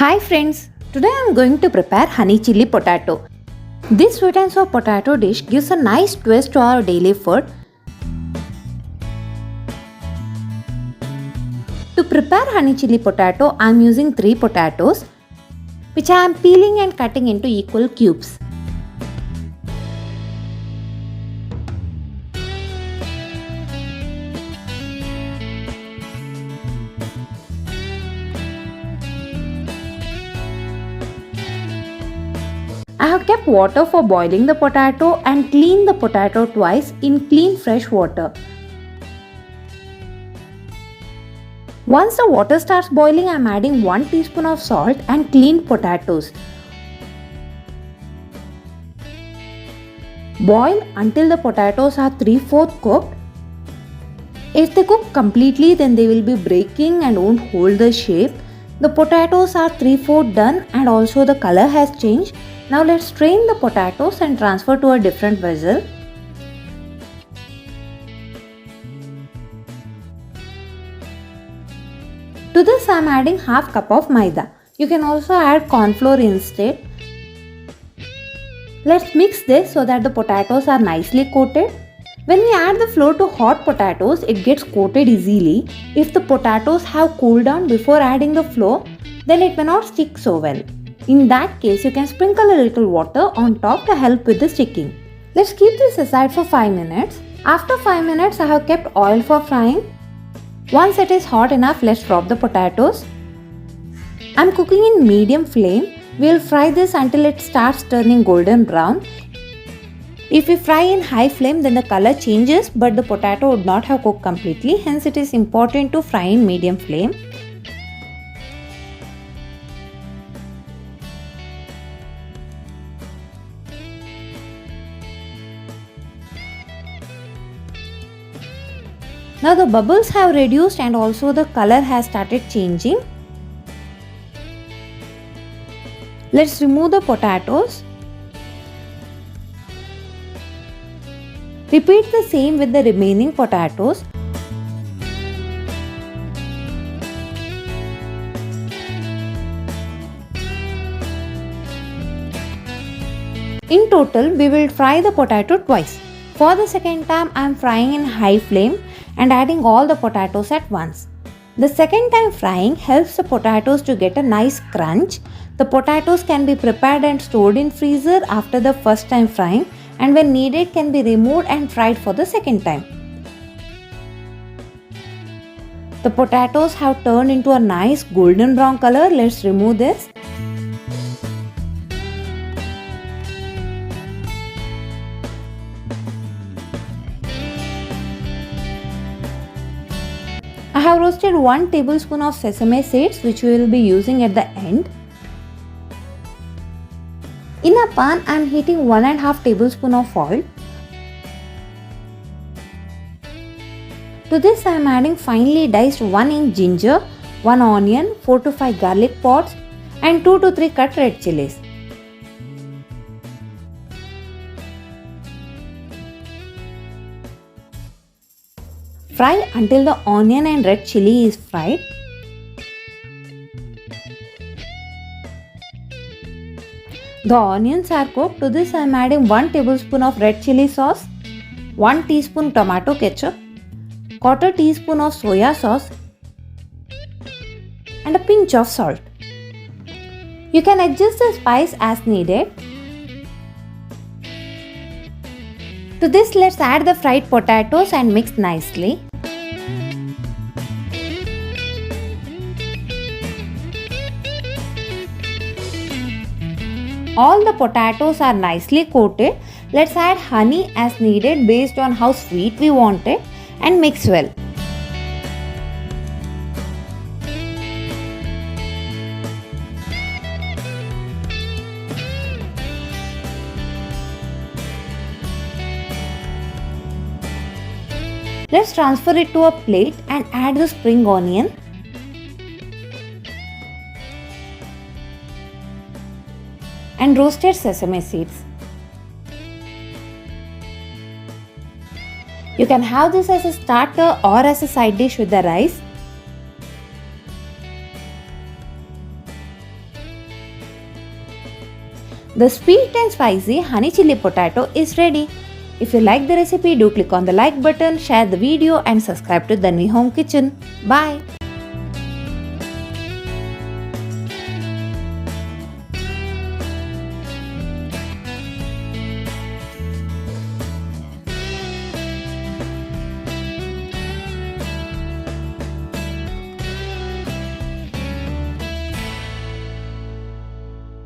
Hi friends, today I am going to prepare honey chili potato. This sweet and sour potato dish gives a nice twist to our daily food. To prepare honey chili potato, I am using 3 potatoes which I am peeling and cutting into equal cubes. I have kept water for boiling the potato and clean the potato twice in clean fresh water. Once the water starts boiling, I am adding 1 teaspoon of salt and cleaned potatoes. Boil until the potatoes are 3/4 cooked. If they cook completely, then they will be breaking and won't hold the shape. The potatoes are 3/4 done and also the color has changed. Now let's strain the potatoes and transfer to a different vessel. To this I am adding half cup of maida. You can also add corn flour instead. Let's mix this so that the potatoes are nicely coated. When we add the flour to hot potatoes, it gets coated easily. If the potatoes have cooled down before adding the flour, then it may not stick so well. In that case, you can sprinkle a little water on top to help with the sticking. Let's keep this aside for 5 minutes. After 5 minutes, I have kept oil for frying. Once it is hot enough, let's drop the potatoes. I am cooking in medium flame. We will fry this until it starts turning golden brown. If we fry in high flame, then the color changes, but the potato would not have cooked completely. Hence, it is important to fry in medium flame. Now the bubbles have reduced and also the color has started changing. Let's remove the potatoes. Repeat the same with the remaining potatoes. In total, we will fry the potato twice. For the second time, I am frying in high flame and adding all the potatoes at once. The second time frying helps the potatoes to get a nice crunch. The potatoes can be prepared and stored in freezer after the first time frying, and when needed can be removed and fried for the second time. The potatoes have turned into a nice golden brown color. Let's remove this. I have roasted 1 tablespoon of sesame seeds which we will be using at the end. In a pan, I am heating 1.5 tablespoon of oil. To this I am adding finely diced 1 inch ginger, 1 onion, 4 to 5 garlic pods and 2 to 3 cut red chillies. Fry until the onion and red chilli is fried. The onions are cooked. To this I am adding 1 tablespoon of red chilli sauce, 1 teaspoon tomato ketchup, 1/4 teaspoon of soya sauce and a pinch of salt. You can adjust the spice as needed. To this, let's add the fried potatoes and mix nicely. All the potatoes are nicely coated. Let's add honey as needed based on how sweet we want it and mix well. Let's transfer it to a plate and add the spring onion. And roasted sesame seeds. You can have this as a starter or as a side dish with the rice. The sweet and spicy honey chili potato is ready. If you like the recipe, do click on the like button, share the video and subscribe to Dhanvi Home Kitchen. Bye.